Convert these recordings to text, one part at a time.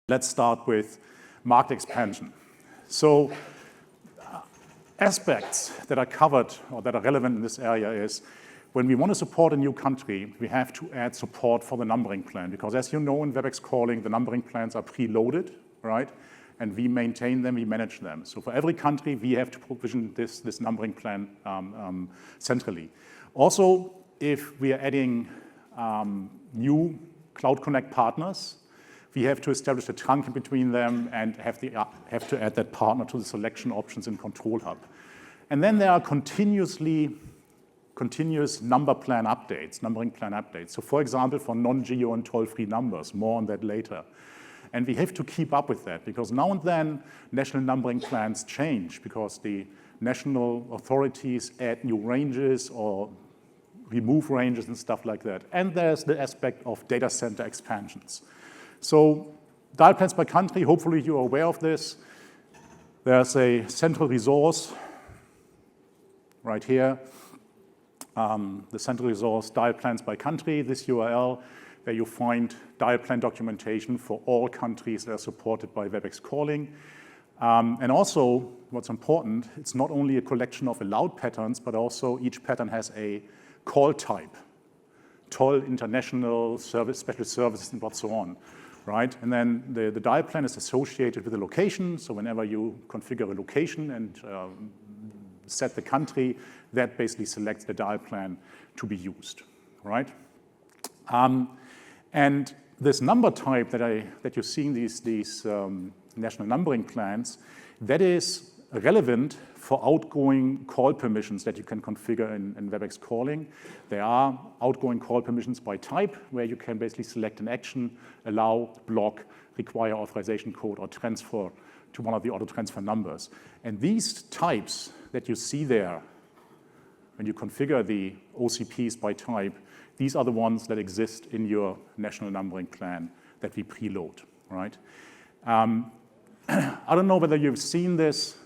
Let's start with market expansion. So aspects that are covered or that are relevant in this area is when we want to support a new country, we have to add support for the numbering plan, because as you know, in Webex calling, the numbering plans are preloaded, right? And we maintain them, we manage them. So for every country, we have to provision this numbering plan centrally. Also, if we are adding new Cloud Connect partners, we have to establish a trunk in between them and have to add that partner to the selection options in Control Hub. And then there are continuous numbering plan updates. So for example, for non-geo and toll-free numbers, more on that later. And we have to keep up with that, because now and then national numbering plans change because the national authorities add new ranges or remove ranges and stuff like that. And there's the aspect of data center expansions. So dial plans by country, hopefully you are aware of this. There's a central resource right here. The central resource, dial plans by country, this URL, where you find dial plan documentation for all countries that are supported by Webex calling. And also, what's important, it's not only a collection of allowed patterns, but also each pattern has a call type, toll, international, service, special services, and so on. Right? And then the dial plan is associated with the location. So whenever you configure a location and set the country, that basically selects the dial plan to be used. Right? And this number type that you're seeing these national numbering plans, that is relevant for outgoing call permissions that you can configure in Webex calling. There are outgoing call permissions by type, where you can basically select an action, allow, block, require authorization code, or transfer to one of the auto transfer numbers. And these types that you see there, when you configure the OCPs by type, these are the ones that exist in your national numbering plan that we preload, right? I don't know whether you've seen this,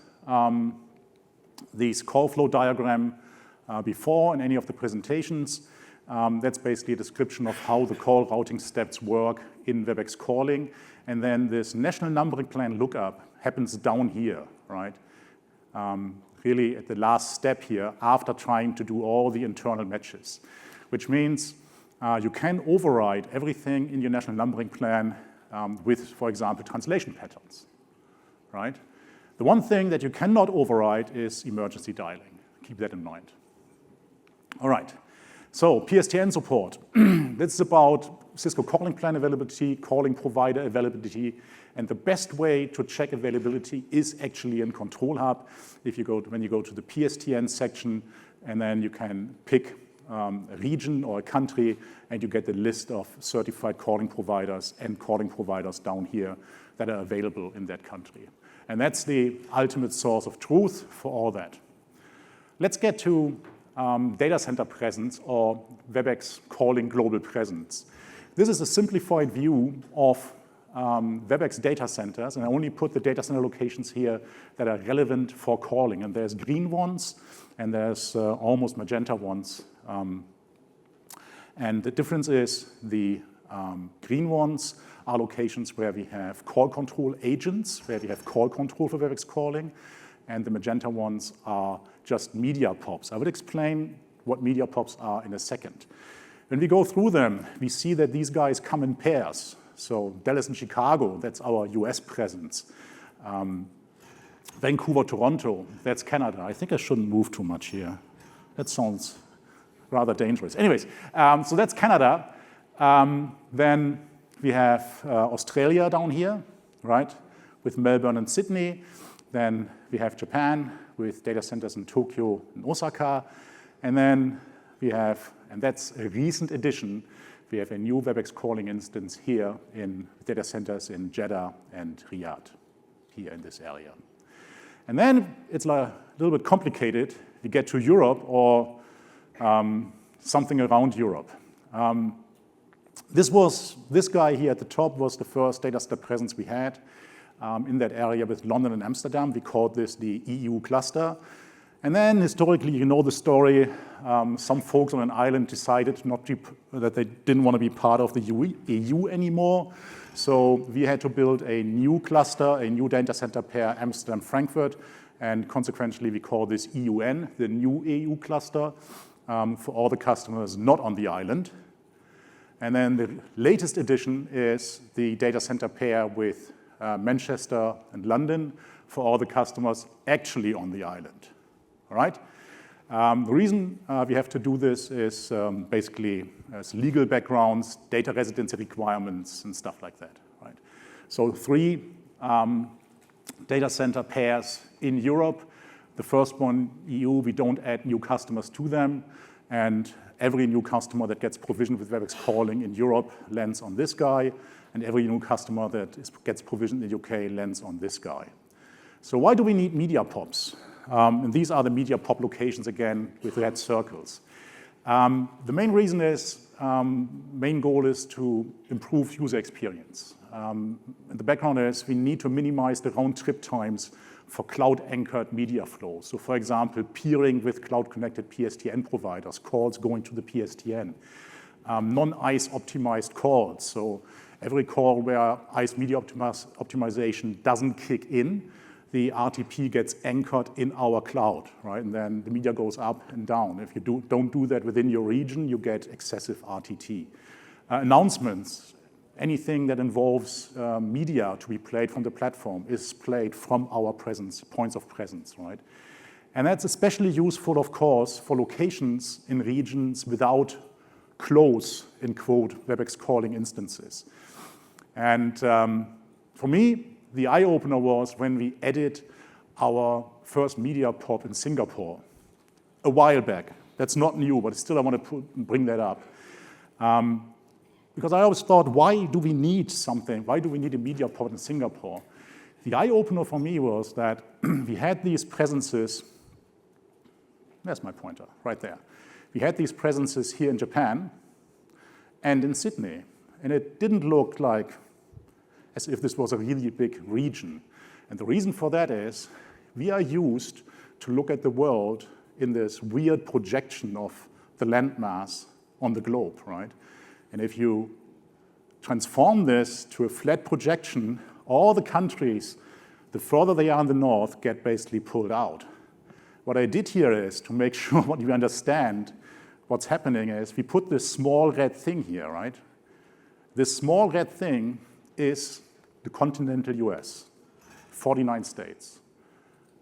these call flow diagram before in any of the presentations. That's basically a description of how the call routing steps work in Webex calling. And then this national numbering plan lookup happens down here, right? Really at the last step here after trying to do all the internal matches, which means you can override everything in your national numbering plan with, for example, translation patterns, right? The one thing that you cannot override is emergency dialing. Keep that in mind. All right, so PSTN support. This is about Cisco calling plan availability, calling provider availability, and the best way to check availability is actually in Control Hub. When you go to the PSTN section, and then you can pick a region or a country, and you get the list of certified calling providers and calling providers down here that are available in that country. And that's the ultimate source of truth for all that. Let's get to data center presence or Webex calling global presence. This is a simplified view of Webex data centers, and I only put the data center locations here that are relevant for calling. And there's green ones, and there's almost magenta ones. And the difference is the green ones are locations where we have call control agents, where we have call control for Webex calling, and the magenta ones are just media pops. I will explain what media pops are in a second. When we go through them, we see that these guys come in pairs. So Dallas and Chicago, that's our US presence. Vancouver, Toronto, that's Canada. I think I shouldn't move too much here. That sounds rather dangerous. Anyways, so that's Canada. Then we have Australia down here, right, with Melbourne and Sydney. Then we have Japan with data centers in Tokyo and Osaka. And then we have, and that's a recent addition, we have a new Webex calling instance here in data centers in Jeddah and Riyadh, here in this area. And then it's a little bit complicated. We get to Europe or something around Europe. This guy here at the top was the first data center presence we had in that area with London and Amsterdam. We called this the EU cluster. And then historically, you know the story, some folks on an island decided that they didn't want to be part of the EU anymore. So we had to build a new cluster, a new data center pair, Amsterdam-Frankfurt, and consequently we call this EUN, the new EU cluster, for all the customers not on the island. And then the latest addition is the data center pair with Manchester and London for all the customers actually on the island. All right? The reason we have to do this is basically as legal backgrounds, data residency requirements, and stuff like that. Right? So 3 data center pairs in Europe. The first one, EU, we don't add new customers to them. And every new customer that gets provisioned with Webex calling in Europe lands on this guy. And every new customer that gets provisioned in the UK lands on this guy. So why do we need media pops? And these are the media pop locations, again, with red circles. The main reason is, main goal is to improve user experience. And the background is we need to minimize the round-trip times for cloud-anchored media flow. So for example, peering with cloud-connected PSTN providers, calls going to the PSTN, non-ICE optimized calls. So every call where ICE media optimization doesn't kick in, the RTP gets anchored in our cloud, right? And then the media goes up and down. If you don't do that within your region, you get excessive RTT. Announcements, anything that involves media to be played from the platform is played from our presence, points of presence, right? And that's especially useful, of course, for locations in regions without close, in quote, Webex calling instances. And for me, the eye-opener was when we added our first media pop in Singapore a while back. That's not new, but still I want to bring that up. Because I always thought, why do we need something? Why do we need a media pop in Singapore? The eye-opener for me was that we had these presences. There's my pointer, right there. We had these presences here in Japan and in Sydney. And it didn't look like as if this was a really big region. And the reason for that is we are used to look at the world in this weird projection of the landmass on the globe, right? And if you transform this to a flat projection, all the countries, the further they are in the north, get basically pulled out. What I did here is to make sure what you understand what's happening is we put this small red thing here, right? This small red thing is the continental US, 49 states.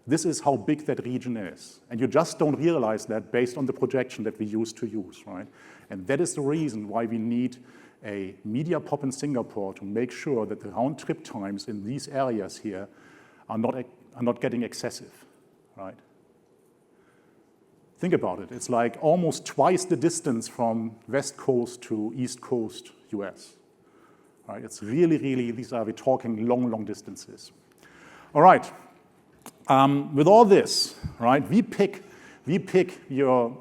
This is how big that region is. And you just don't realize that based on the projection that we used to use, right? And that is the reason why we need a media pop in Singapore to make sure that the round-trip times in these areas here are not getting excessive, right? Think about it. It's like almost twice the distance from West Coast to East Coast US. Right? It's really, really, we're talking long, long distances. All right. With all this, right, we pick your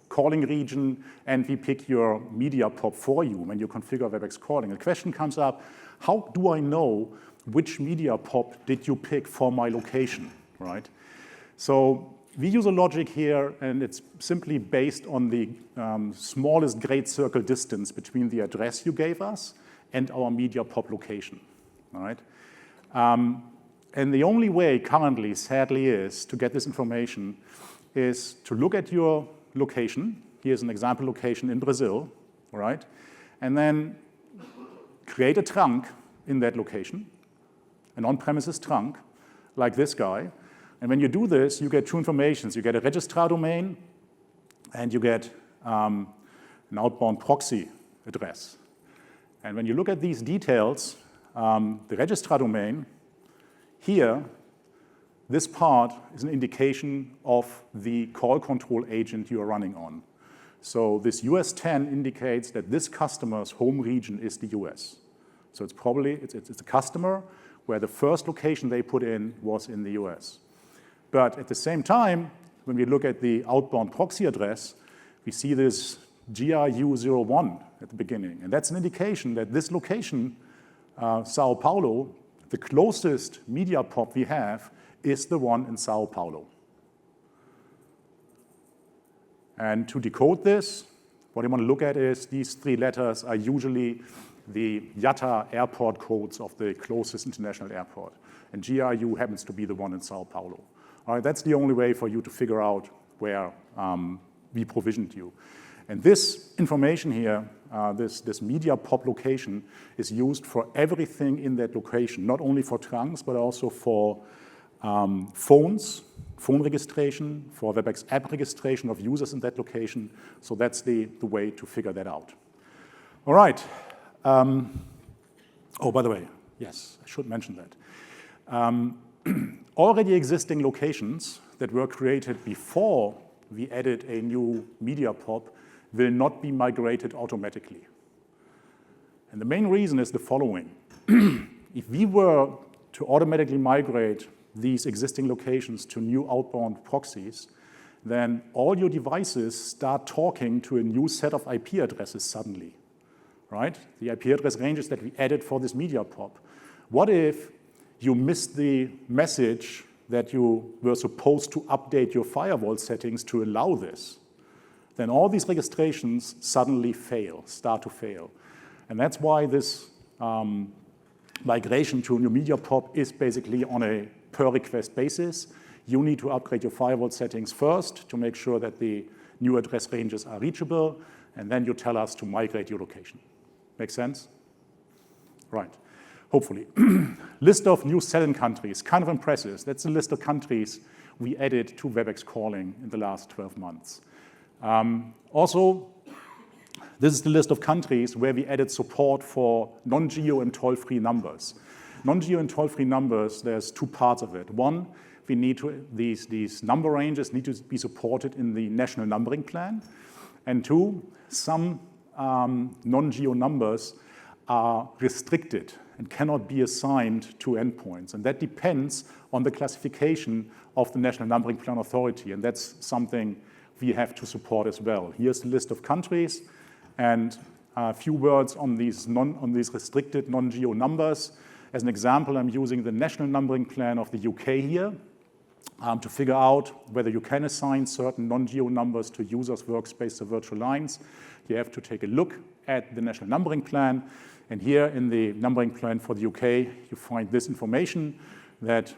calling region and we pick your media pop for you when you configure Webex calling. The question comes up, how do I know which media pop did you pick for my location, right? So we use a logic here, and it's simply based on the smallest great circle distance between the address you gave us and our media pop location, all right? And the only way currently, sadly, is to get this information is to look at your location. Here's an example location in Brazil, all right? And then create a trunk in that location, an on-premises trunk, like this guy. And when you do this, you get 2 informations. You get a registrar domain, and you get an outbound proxy address. And when you look at these details, the registrar domain, here, this part is an indication of the call control agent you are running on. So this US 10 indicates that this customer's home region is the US. So it's probably, it's a customer where the first location they put in was in the US. But at the same time, when we look at the outbound proxy address, we see this GRU01 at the beginning. And that's an indication that this location, Sao Paulo, the closest media pop we have is the one in Sao Paulo. And to decode this, what you want to look at is these 3 letters are usually the IATA airport codes of the closest international airport. And GRU happens to be the one in Sao Paulo. All right, that's the only way for you to figure out where we provisioned you. And this information here, this media pop location, is used for everything in that location, not only for trunks, but also for phones, phone registration, for Webex app registration of users in that location. So that's the way to figure that out. All right. Oh, by the way, yes, I should mention that. Already existing locations that were created before we added a new media pop will not be migrated automatically. And the main reason is the following. If we were to automatically migrate these existing locations to new outbound proxies, then all your devices start talking to a new set of IP addresses suddenly, right? The IP address ranges that we added for this media pop. What if you missed the message that you were supposed to update your firewall settings to allow this? Then all these registrations suddenly start to fail. And that's why this migration to a new media pop is basically on a per request basis. You need to upgrade your firewall settings first to make sure that the new address ranges are reachable, and then you tell us to migrate your location. Make sense? Right, hopefully. List of new selling countries, kind of impressive. That's a list of countries we added to Webex calling in the last 12 months. Also, this is the list of countries where we added support for non-geo and toll-free numbers. Non-geo and toll-free numbers, there's 2 parts of it. One, we need to, these number ranges need to be supported in the national numbering plan. And 2, some non-geo numbers are restricted and cannot be assigned to endpoints. And that depends on the classification of the National Numbering Plan Authority. And that's something we have to support as well. Here's the list of countries, and a few words on these restricted non-geo numbers. As an example, I'm using the National Numbering Plan of the UK here to figure out whether you can assign certain non-geo numbers to users, workspace, or virtual lines. You have to take a look at the National Numbering Plan. And here in the numbering plan for the UK, you find this information that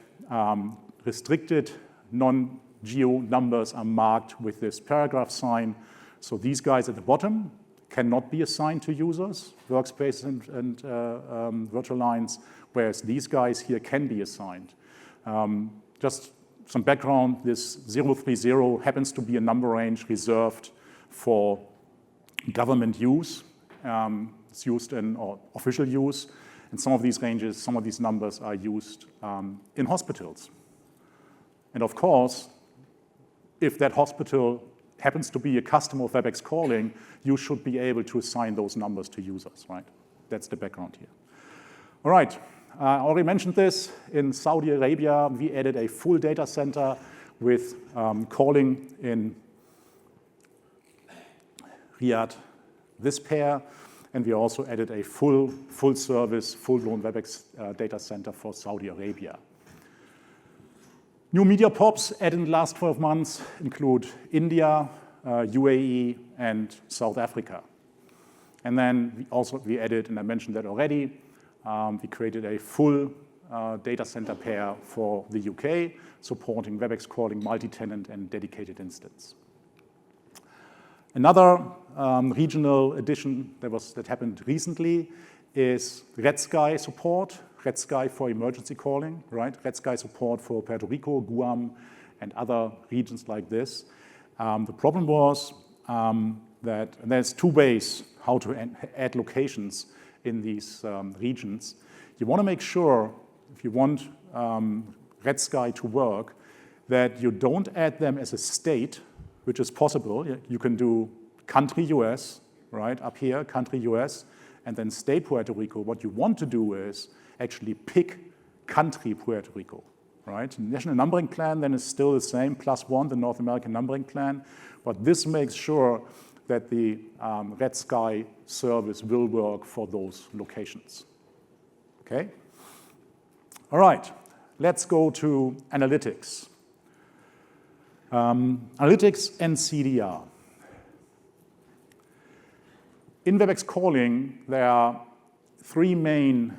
restricted non-geo numbers are marked with this paragraph sign. So these guys at the bottom cannot be assigned to users, workspace and virtual lines, whereas these guys here can be assigned. Just some background, this 030 happens to be a number range reserved for government use. It's used in official use, and some of these ranges, some of these numbers are used in hospitals. And of course, if that hospital happens to be a customer of Webex calling, you should be able to assign those numbers to users, right? That's the background here. All right, I already mentioned this. In Saudi Arabia, we added a full data center with calling in Riyadh, this pair, and we also added a full service, full-blown Webex data center for Saudi Arabia. New media pops added in the last 12 months include India, UAE, and South Africa. And then we added, and I mentioned that already, we created a full data center pair for the UK, supporting Webex calling, multi-tenant, and dedicated instance. Another regional addition that happened recently is Red Sky support. Red Sky for emergency calling, right? Red Sky support for Puerto Rico, Guam, and other regions like this. The problem was that there's 2 ways how to add locations in these regions. You want to make sure, if you want Red Sky to work, that you don't add them as a state, which is possible. You can do country US, right, up here, country US, and then state Puerto Rico. What you want to do is actually pick country Puerto Rico, right? The National Numbering Plan then is still the same, +1, the North American Numbering Plan, but this makes sure that the Red Sky service will work for those locations, okay? All right, let's go to analytics. Analytics and CDR. in Webex calling, there are three main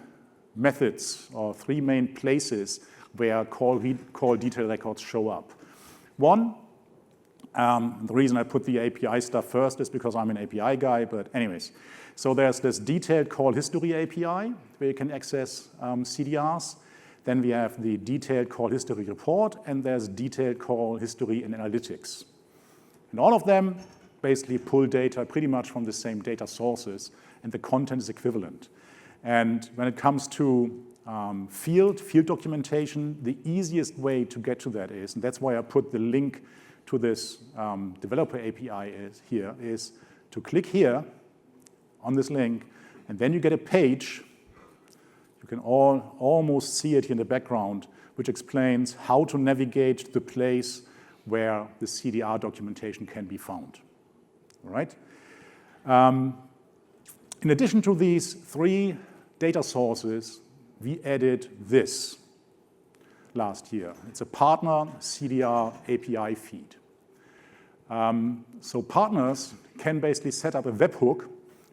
methods or three main places where call detail records show up. One, the reason I put the API stuff first is because I'm an API guy, but anyways. So there's this detailed call history API where you can access CDRs. Then we have the detailed call history report, and there's detailed call history in analytics. And all of them basically pull data pretty much from the same data sources, and the content is equivalent. And when it comes to field documentation, the easiest way to get to that is, and that's why I put the link to this developer API is to click here on this link, and then you get a page. You can almost see it here in the background, which explains how to navigate to the place where the CDR documentation can be found. All right? In addition to these three data sources, we added this last year. It's a partner CDR API feed. So partners can basically set up a webhook,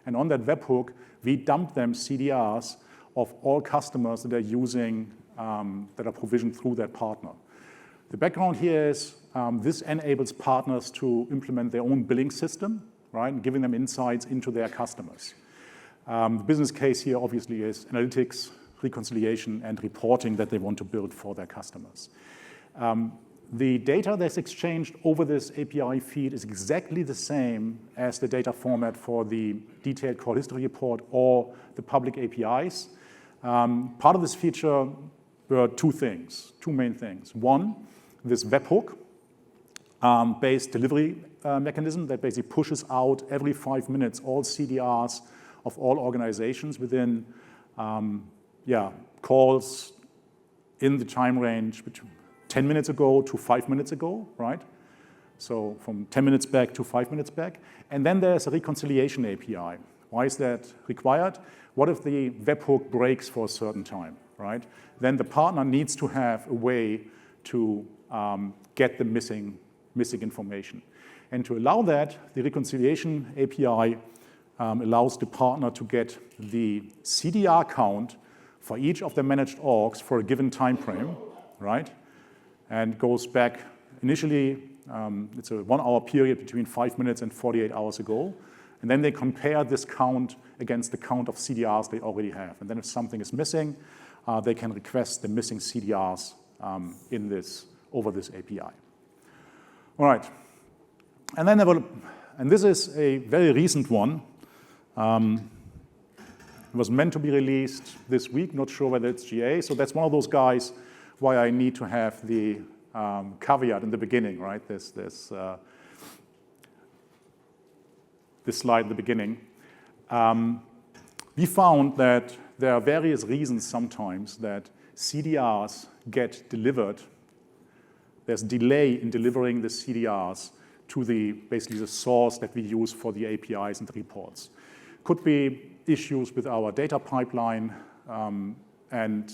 and on that webhook, we dump them CDRs of all customers that are using, that are provisioned through that partner. The background here is this enables partners to implement their own billing system, right, and giving them insights into their customers. The business case here obviously is analytics, reconciliation, and reporting that they want to build for their customers. The data that's exchanged over this API feed is exactly the same as the data format for the detailed call history report or the public APIs. Part of this feature were two main things. One, this webhook based delivery mechanism that basically pushes out every 5 minutes all CDRs of all organizations within calls in the time range between 10 minutes ago to 5 minutes ago, right? So from 10 minutes back to 5 minutes back. And then there's a reconciliation API. Why is that required? What if the webhook breaks for a certain time, right? Then the partner needs to have a way to get the missing information. And to allow that, the reconciliation API allows the partner to get the CDR count for each of the managed orgs for a given time frame, right? And goes back initially, it's a 1 hour period between 5 minutes and 48 hours ago. And then they compare this count against the count of CDRs they already have. And then if something is missing, they can request the missing CDRs over this API. All right. And then and this is a very recent one. It was meant to be released this week, not sure whether it's GA. So that's one of those guys why I need to have the caveat in the beginning, right? This slide in the beginning. We found that there are various reasons sometimes that CDRs get delivered. There's delay in delivering the CDRs to basically the source that we use for the APIs and the reports. Could be issues with our data pipeline, and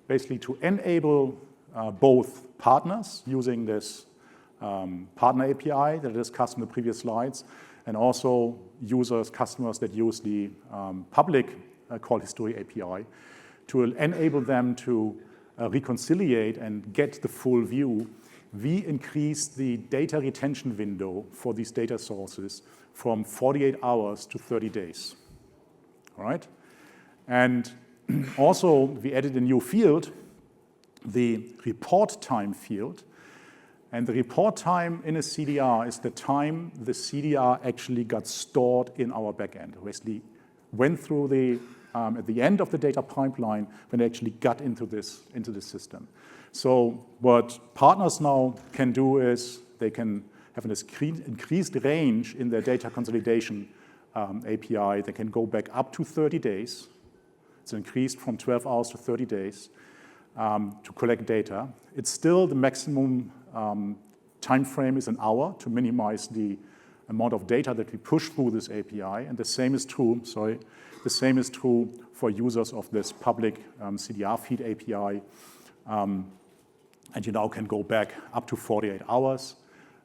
basically to enable both partners using this partner API that I discussed in the previous slides, and also customers that use the public call history API to enable them to reconciliate and get the full view. We increased the data retention window for these data sources from 48 hours to 30 days, all right? And also, we added a new field, the report time field. And the report time in a CDR is the time the CDR actually got stored in our backend. Basically, went through at the end of the data pipeline when it actually got into this system. So what partners now can do is they can have an increased range in their data consolidation API. They can go back up to 30 days. It's increased from 12 hours to 30 days to collect data. It's still the maximum time frame is an hour to minimize the amount of data that we push through this API. And the same is true for users of this public CDR feed API. And you now can go back up to 48 hours.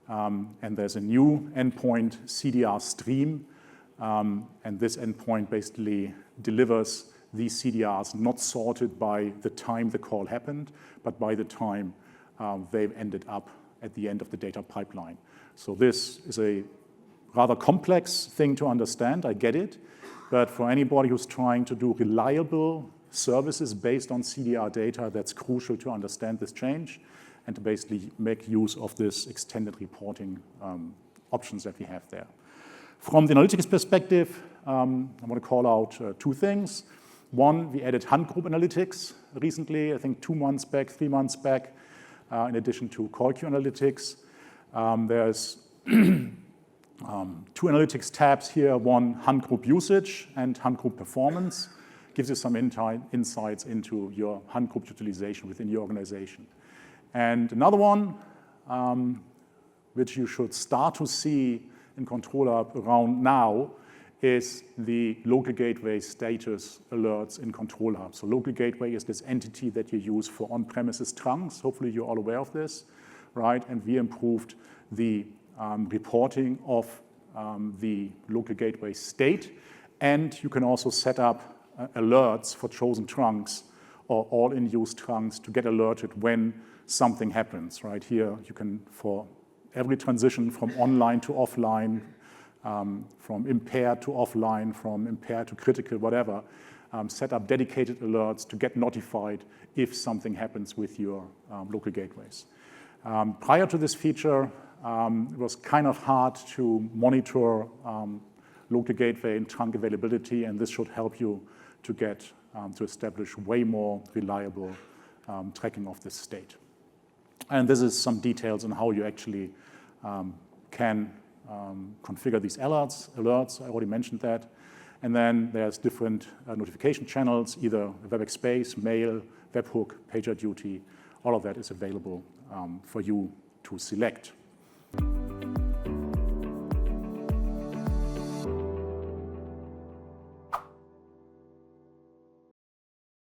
And there's a new endpoint CDR stream And this endpoint basically delivers these CDRs not sorted by the time the call happened, but by the time they've ended up at the end of the data pipeline. So this is a rather complex thing to understand, I get it, but for anybody who's trying to do reliable services based on CDR data, that's crucial to understand this change and to basically make use of this extended reporting options that we have there. From the analytics perspective, I want to call out 2 things. One, we added hand group analytics recently, I think 2 months back, 3 months back, in addition to call queue analytics. There's 2 analytics tabs here, one hand group usage and hand group performance. Gives you some insights into your hand group utilization within your organization. And another one, which you should start to see in Control Hub around now, is the local gateway status alerts in Control Hub. So local gateway is this entity that you use for on-premises trunks. Hopefully you're all aware of this, right? And we improved the reporting of the local gateway state. And you can also set up alerts for chosen trunks or all in-use trunks to get alerted when something happens, right? Here you can, for every transition from online to offline, from impaired to offline, from impaired to critical, whatever, set up dedicated alerts to get notified if something happens with your local gateways. Prior to this feature, it was kind of hard to monitor local gateway and trunk availability, and this should help you to get to establish way more reliable tracking of this state. And this is some details on how you actually can configure these alerts. I already mentioned that. And then there's different notification channels, either Webex Space, mail, webhook, PagerDuty. All of that is available for you to select.